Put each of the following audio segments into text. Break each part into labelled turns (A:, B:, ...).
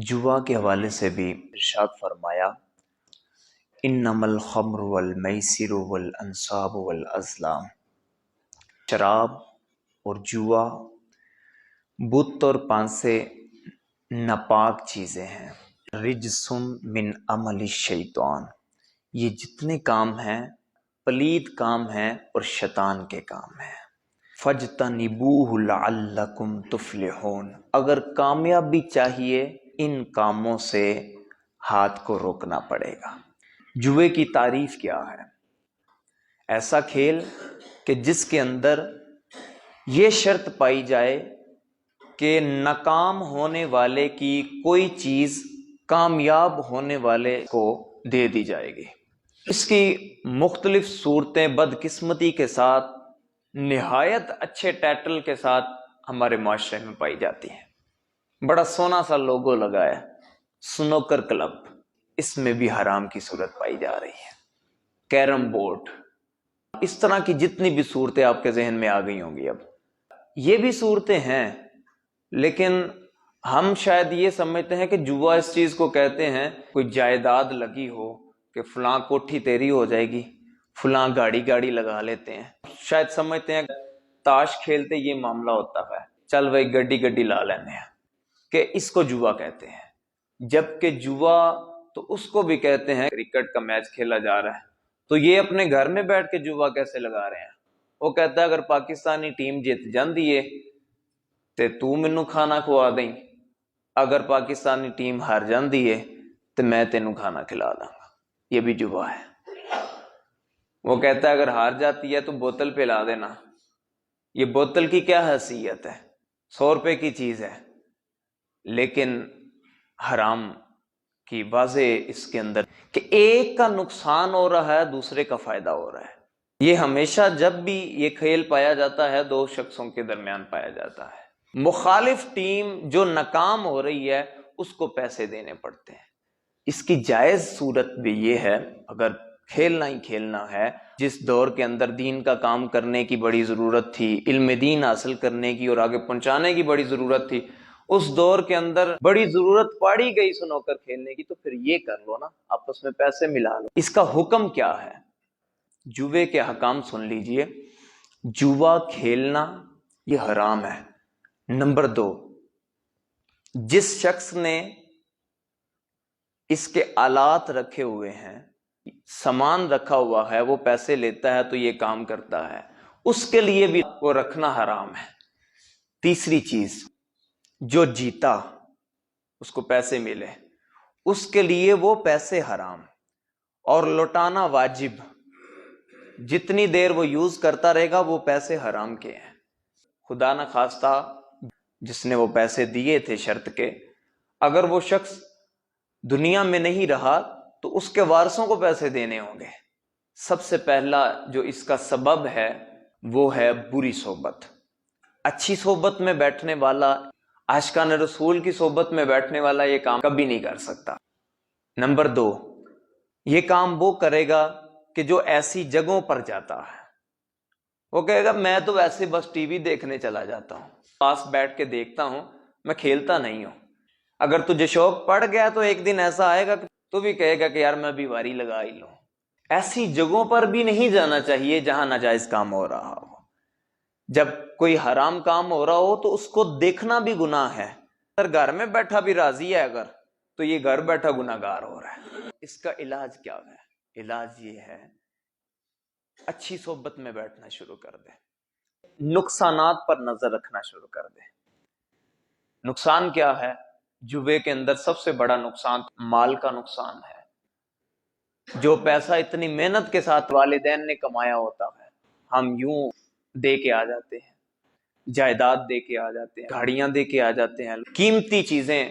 A: جوا کے حوالے سے بھی ارشاد فرمایا انما الخمر والمیسر والانصاب والازلام، شراب اور جوا، بت اور پانسے ناپاک چیزیں ہیں، رجس من عمل الشیطان، یہ جتنے کام ہیں پلید کام ہیں اور شیطان کے کام ہیں۔ فاجتنبوہ لعلکم تفلحون، اگر کامیابی چاہیے ان کاموں سے ہاتھ کو روکنا پڑے گا۔ جوے کی تعریف کیا ہے؟ ایسا کھیل کہ جس کے اندر یہ شرط پائی جائے کہ ناکام ہونے والے کی کوئی چیز کامیاب ہونے والے کو دے دی جائے گی۔ اس کی مختلف صورتیں بدقسمتی کے ساتھ نہایت اچھے ٹائٹل کے ساتھ ہمارے معاشرے میں پائی جاتی ہیں۔ بڑا سونا سا لوگو لگا ہے، سنوکر کلب، اس میں بھی حرام کی صورت پائی جا رہی ہے۔ کیرم بورڈ، اس طرح کی جتنی بھی صورتیں آپ کے ذہن میں آ گئی ہوں گی، اب یہ بھی صورتیں ہیں، لیکن ہم شاید یہ سمجھتے ہیں کہ جوا اس چیز کو کہتے ہیں کوئی جائیداد لگی ہو کہ فلاں کوٹھی تیری ہو جائے گی، فلاں گاڑی لگا لیتے ہیں، شاید سمجھتے ہیں تاش کھیلتے یہ معاملہ ہوتا ہے، چل بھائی گڈی لا لینے ہیں، کہ اس کو جوا کہتے ہیں۔ جبکہ جوا تو اس کو بھی کہتے ہیں، کرکٹ کا میچ کھیلا جا رہا ہے تو یہ اپنے گھر میں بیٹھ کے جوا کیسے لگا رہے ہیں؟ وہ کہتا ہے اگر پاکستانی ٹیم جیت جاندی ہے تے تو مینوں کھانا کھوا دیں، اگر پاکستانی ٹیم ہار جاندی ہے تو میں تینوں کھانا کھلا دوں گا۔ یہ بھی جوا ہے۔ وہ کہتا ہے اگر ہار جاتی ہے تو بوتل پلا دینا۔ یہ بوتل کی کیا حیثیت ہے؟ 100 روپے کی چیز ہے، لیکن حرام کی واضح اس کے اندر کہ ایک کا نقصان ہو رہا ہے، دوسرے کا فائدہ ہو رہا ہے۔ یہ ہمیشہ جب بھی یہ کھیل پایا جاتا ہے 2 شخصوں کے درمیان پایا جاتا ہے۔ مخالف ٹیم جو ناکام ہو رہی ہے اس کو پیسے دینے پڑتے ہیں۔ اس کی جائز صورت بھی یہ ہے، اگر کھیلنا ہی کھیلنا ہے، جس دور کے اندر دین کا کام کرنے کی بڑی ضرورت تھی، علم دین حاصل کرنے کی اور آگے پہنچانے کی بڑی ضرورت تھی، اس دور کے اندر بڑی ضرورت پاڑی گئی سنوکر کھیلنے کی، تو پھر یہ کر لو نا، آپس میں پیسے ملا لو۔ اس کا حکم کیا ہے؟ جوے کے حکام سن لیجئے۔ جوا کھیلنا یہ حرام ہے۔ نمبر 2، جس شخص نے اس کے آلات رکھے ہوئے ہیں، سامان رکھا ہوا ہے، وہ پیسے لیتا ہے تو یہ کام کرتا ہے، اس کے لیے بھی وہ رکھنا حرام ہے۔ تیسری چیز، جو جیتا اس کو پیسے ملے، اس کے لیے وہ پیسے حرام، اور لوٹانا واجب، جتنی دیر وہ یوز کرتا رہے گا وہ پیسے حرام کے ہیں۔ خدا نہ خواستہ جس نے وہ پیسے دیے تھے شرط کے، اگر وہ شخص دنیا میں نہیں رہا تو اس کے وارثوں کو پیسے دینے ہوں گے۔ سب سے پہلا جو اس کا سبب ہے وہ ہے بری صحبت۔ اچھی صحبت میں بیٹھنے والا، عاشقان رسول کی صحبت میں بیٹھنے والا یہ کام کبھی نہیں کر سکتا۔ نمبر 2، یہ کام وہ کرے گا کہ جو ایسی جگہوں پر جاتا ہے، وہ کہے گا میں تو ویسے بس ٹی وی دیکھنے چلا جاتا ہوں، پاس بیٹھ کے دیکھتا ہوں، میں کھیلتا نہیں ہوں۔ اگر تجھے شوق پڑ گیا تو ایک دن ایسا آئے گا کہ تو بھی کہے گا کہ یار میں بھی واری لگا ہی لوں۔ ایسی جگہوں پر بھی نہیں جانا چاہیے جہاں ناجائز کام ہو رہا ہو۔ جب کوئی حرام کام ہو رہا ہو تو اس کو دیکھنا بھی گناہ ہے۔ اگر گھر میں بیٹھا بھی راضی ہے اگر، تو یہ گھر بیٹھا گناہگار ہو رہا ہے۔ اس کا علاج کیا ہے؟ علاج یہ ہے اچھی صحبت میں بیٹھنا شروع کر دے، نقصانات پر نظر رکھنا شروع کر دے۔ نقصان کیا ہے؟ جوے کے اندر سب سے بڑا نقصان مال کا نقصان ہے۔ جو پیسہ اتنی محنت کے ساتھ والدین نے کمایا ہوتا ہے، ہم یوں دے کے آ جاتے ہیں، جائیداد دے کے آ جاتے ہیں، گاڑیاں دے کے آ جاتے ہیں، قیمتی چیزیں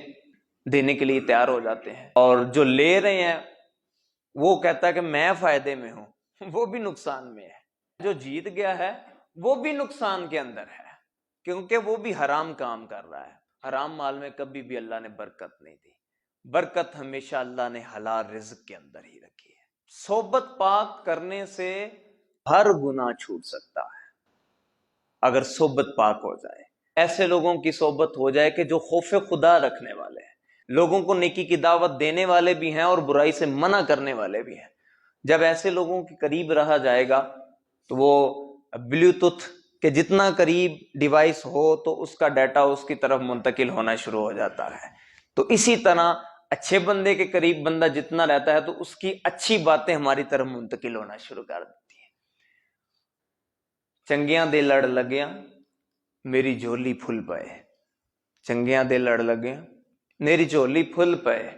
A: دینے کے لیے تیار ہو جاتے ہیں، اور جو لے رہے ہیں وہ کہتا ہے کہ میں فائدے میں ہوں، وہ بھی نقصان میں ہے۔ جو جیت گیا ہے وہ بھی نقصان کے اندر ہے، کیونکہ وہ بھی حرام کام کر رہا ہے۔ حرام مال میں کبھی بھی اللہ نے برکت نہیں دی، برکت ہمیشہ اللہ نے حلال رزق کے اندر ہی رکھی ہے۔ صحبت پاک کرنے سے ہر گناہ چھوٹ سکتا ہے اگر صحبت پاک ہو جائے، ایسے لوگوں کی صحبت ہو جائے کہ جو خوف خدا رکھنے والے ہیں، لوگوں کو نیکی کی دعوت دینے والے بھی ہیں اور برائی سے منع کرنے والے بھی ہیں. جب ایسے لوگوں کے قریب رہا جائے گا تو وہ بلوٹوتھ کہ جتنا قریب ڈیوائس ہو تو اس کا ڈیٹا اس کی طرف منتقل ہونا شروع ہو جاتا ہے. تو اسی طرح اچھے بندے کے قریب بندہ جتنا رہتا ہے تو اس کی اچھی باتیں ہماری طرف منتقل ہونا شروع کر دیتی ہیں. چنگیاں دے لڑ لگیاں میری جھولی پھل پائے، چنگیاں دے لڑ لگیاں میری جھولی پھل پائے،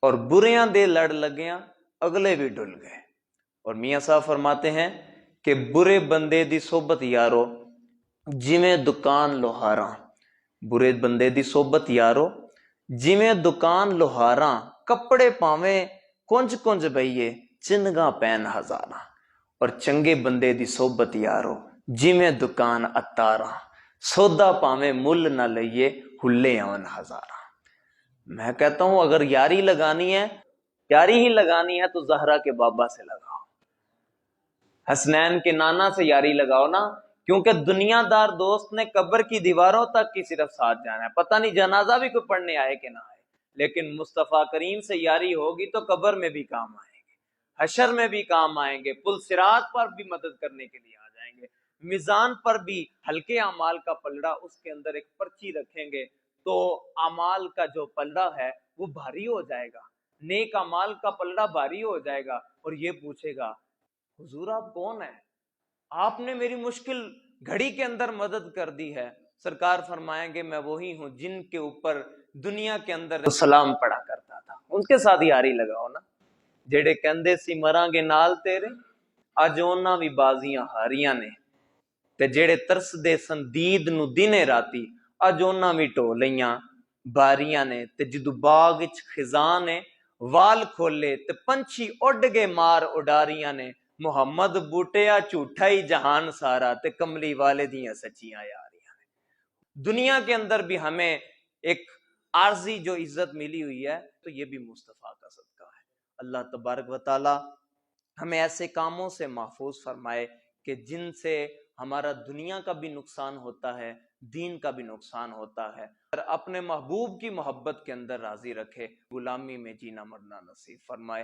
A: اور بریاں دے لڑ لگیاں اگلے بھی ڈل گئے. اور میاں صاحب فرماتے ہیں کہ برے بندے دی صحبت یارو جویں دکان لوہاراں، برے بندے دی صحبت یارو جویں دکان لوہاراں، کپڑے پاویں کنج کنج بئیے چنگاں پین ہزاراں. اور چنگے بندے دی صحبت یارو جویں دکان اتاراں، سودا پاویں مل نہ لئیے ہلے آن ہزاراں. میں کہتا ہوں اگر یاری لگانی ہے، یاری ہی لگانی ہے تو زہرا کے بابا سے لگاؤ، حسنین کے نانا سے یاری لگاؤ نا. کیونکہ دنیا دار دوست نے قبر کی دیواروں تک کی صرف ساتھ جانا ہے، پتہ نہیں جنازہ بھی کوئی پڑھنے آئے کہ نہ آئے، لیکن مصطفیٰ کریم سے یاری ہوگی تو قبر میں بھی کام آئیں گے، حشر میں بھی کام آئیں گے، پل صراط پر بھی مدد کرنے کے لیے آ جائیں گے، میزان پر بھی ہلکے اعمال کا پلڑا اس کے اندر ایک پرچی رکھیں گے تو اعمال کا جو پلڑا ہے وہ بھاری ہو جائے گا، نیک اعمال کا پلڑا بھاری ہو جائے گا، اور یہ پوچھے گا حضور آپ کون ہیں، آپ نے میری مشکل گھڑی کے اندر مدد کر دی ہے. سرکار فرمائیں گے میں وہی ہوں جن کے اوپر دنیا کے اندر سلام پڑا کرتا تھا، ان کے ساتھ یاری لگاؤ نا. جڑے کہندے سی مراں گے نال تیرے اج انہاں وی بازیاں ہاریاں نے، تے جڑے ترس دے سن دید نو دنے راتی اج انہاں وی ٹو لیاں باریاں نے. تے جدو باغ وچ خزاں نے وال کھولے تے پنچھی اڈ گئے مار اڈاریاں نے، محمد بوٹیا جھوٹا ہی جہان سارا تے کملی والے دیاں سچیاں یاریاں نے. دنیا کے اندر بھی ہمیں ایک عارضی جو عزت ملی ہوئی ہے تو یہ بھی مصطفیٰ کا صدقہ ہے. اللہ تبارک و تعالی ہمیں ایسے کاموں سے محفوظ فرمائے کہ جن سے ہمارا دنیا کا بھی نقصان ہوتا ہے، دین کا بھی نقصان ہوتا ہے، اور اپنے محبوب کی محبت کے اندر راضی رکھے، غلامی میں جینا مرنا نصیب فرمائے.